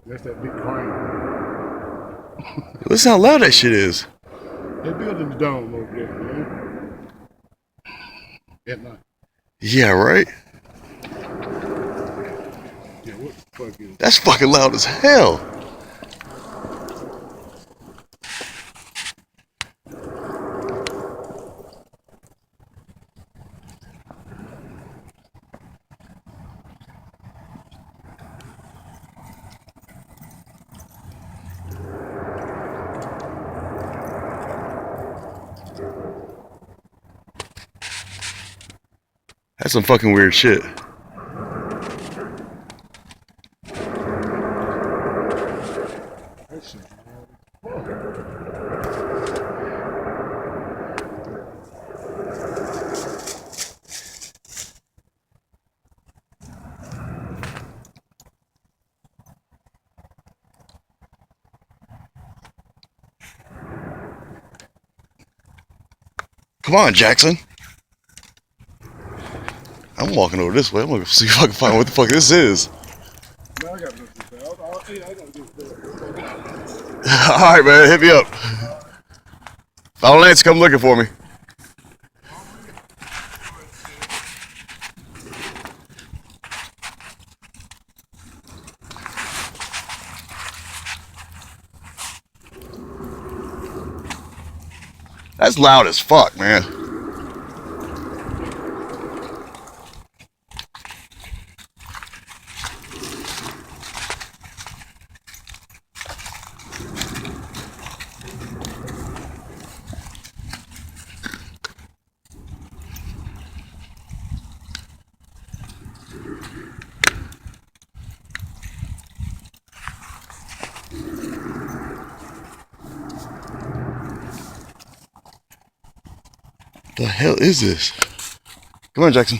That's that big crane. Listen how loud that shit is. They're building the dome over there, man. At night. Yeah, right? Yeah, what the fuck is That's fucking loud as hell. That's some fucking weird shit. that shit? Come on, Jackson. I'm walking over this way. I'm gonna see if I can find what the fuck this is. Man, I gotta go to this. I gotta do this. Alright, man, hit me up. I'll Lance come looking for me. That's loud as fuck, man. The hell is this? Come on, Jackson.